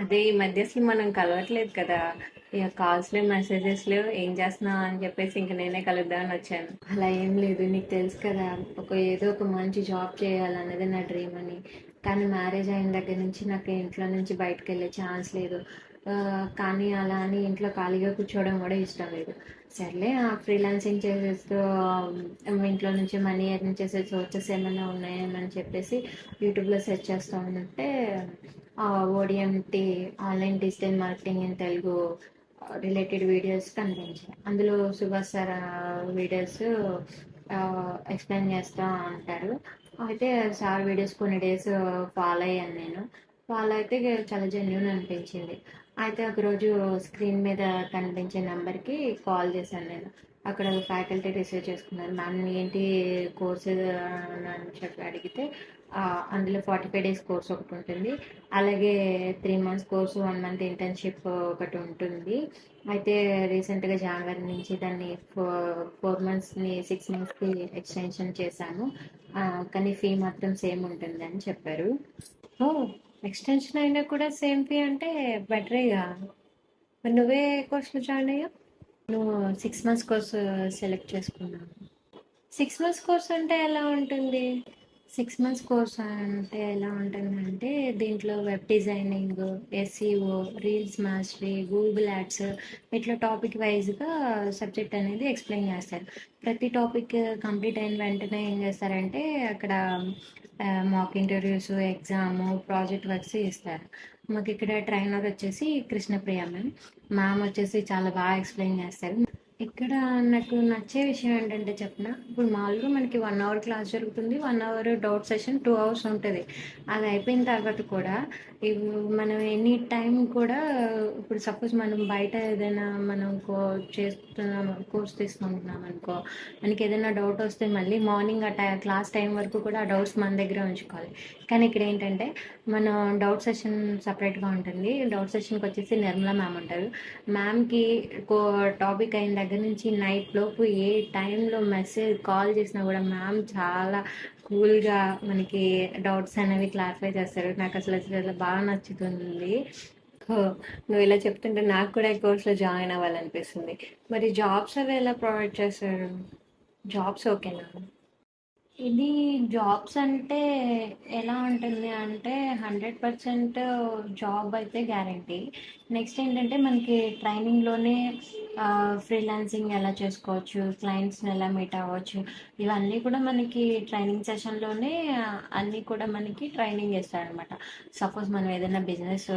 అదే ఈ మధ్య అసలు మనం కలవట్లేదు కదా. ఇక కాల్స్ లేవు, మెసేజెస్ లేవు, ఏం చేస్తున్నావు అని చెప్పేసి ఇంక నేనే కలుద్దామని వచ్చాను. అలా ఏం లేదు, నీకు తెలుసు కదా, ఏదో ఒక మంచి జాబ్ చేయాలన్నది నా డ్రీమ్ అని. కానీ మ్యారేజ్ అయిన దగ్గర నుంచి నాకు ఇంట్లో నుంచి బయటకు వెళ్ళే ఛాన్స్ లేదు. ఆ, కానీ అలా అని ఇంట్లో ఖాళీగా కూర్చోవడం కూడా ఇష్టం లేదు. సర్లే, ఫ్రీలాన్సింగ్ చేసేస్తూ ఇంట్లో నుంచి మనీ ఎర్న్ చేసే సోర్సెస్ ఏమైనా ఉన్నాయేమని చెప్పేసి యూట్యూబ్లో సెర్చ్ చేస్తూ ఉంటే ఓడిఎంటి, online digital marketing in Telugu related videos కనిపించాయి. అందులో సుభాష్ సార్ వీడియోస్ ఎక్స్ప్లెయిన్ చేస్తూ ఉంటారు. అయితే సార్ వీడియోస్ కొన్ని డేస్ ఫాలో అయ్యాను నేను. ఫాలో అయితే చాలా జెన్యున్ అనిపించింది. అయితే ఒకరోజు స్క్రీన్ మీద కనిపించే నెంబర్కి కాల్ చేశాను నేను. అక్కడ ఫ్యాకల్టీ రిసీవ్ చేసుకున్నారు. మ్యామ్ ఏంటి కోర్స్ అని చెప్పి అడిగితే అందులో 45 days కోర్స్ ఒకటి ఉంటుంది, అలాగే 3 months కోర్సు, 1 month ఇంటర్న్షిప్ ఒకటి ఉంటుంది. అయితే రీసెంట్గా జనవరి నుంచి దాన్ని 4 monthsని 6 monthsకి ఎక్స్టెన్షన్ చేశాను. కానీ ఫీ మాత్రం సేమ్ ఉంటుంది అని చెప్పారు. ఓ, ఎక్స్టెన్షన్ అయినా కూడా సేమ్ ఫీ అంటే బెటరేగా. మరి నువ్వే కోర్సులో జాయిన్ అయ్యావు? నువ్వు 6 months కోర్సు సెలెక్ట్ చేసుకున్నావు. 6 months కోర్స్ అంటే ఎలా ఉంటుంది? 6 months కోర్స్ అంటే ఎలా ఉంటుందంటే దీంట్లో web designing, SEO, reels mastery, Google ads, ఇట్లా టాపిక్ వైజ్గా సబ్జెక్ట్ అనేది ఎక్స్ప్లెయిన్ చేస్తారు. ప్రతి టాపిక్ కంప్లీట్ అయిన వెంటనే ఏం చేస్తారంటే అక్కడ mock interviews, exam, project works ఇస్తారు. మాకు ఇక్కడ ట్రైనర్ వచ్చేసి కృష్ణప్రియ మ్యామ్. మ్యామ్ వచ్చేసి చాలా బాగా ఎక్స్ప్లెయిన్ చేస్తారు. ఇక్కడ నాకు నచ్చే విషయం ఏంటంటే చెప్పిన, ఇప్పుడు మామూలుగా మనకి 1 hour క్లాస్ జరుగుతుంది, 1 hour డౌట్ సెషన్, 2 hours ఉంటుంది. అది అయిపోయిన తర్వాత కూడా మనం ఎనీ టైం కూడా, ఇప్పుడు సపోజ్ మనం బయట ఏదైనా మనం చేస్తున్నాం, కోర్స్ తీసుకుంటున్నాం అనుకో, మనకి ఏదైనా డౌట్ వస్తే మళ్ళీ మార్నింగ్ క్లాస్ టైం వరకు కూడా ఆ డౌట్స్ మన దగ్గర ఉంచుకోవాలి. కానీ ఇక్కడ ఏంటంటే మనం డౌట్ సెషన్ సపరేట్గా ఉంటుంది. డౌట్ సెషన్కి వచ్చేసి నిర్మలా మ్యామ్ ఉంటారు. మ్యామ్కి టాపిక్ అయిన దగ్గర నుంచి నైట్ లోపు ఏ టైంలో మెసేజ్ కాల్ చేసినా కూడా మ్యామ్ చాలా కూల్గా మనకి డౌట్స్ అనేవి క్లారిఫై చేస్తారు. నాకు అసలు అసలు బాగా నచ్చుతుంది. ఓ, నువ్వు ఇలా చెప్తుంటే నాకు కూడా ఈ కోర్స్లో జాయిన్ అవ్వాలనిపిస్తుంది. మరి జాబ్స్ అవి ఎలా ప్రొవైడ్ చేస్తారు? జాబ్స్ ఓకేనా? ఇది జాబ్స్ అంటే ఎలా ఉంటుంది అంటే 100% జాబ్ అయితే గ్యారంటీ. నెక్స్ట్ ఏంటంటే మనకి ట్రైనింగ్లోనే ఫ్రీలాన్సింగ్ ఎలా చేసుకోవచ్చు, క్లయింట్స్ని ఎలా మీట్ అవ్వచ్చు, ఇవన్నీ కూడా మనకి ట్రైనింగ్ సెషన్లోనే అన్నీ కూడా మనకి ట్రైనింగ్ చేస్తారనమాట. సపోజ్ మనం ఏదైనా బిజినెస్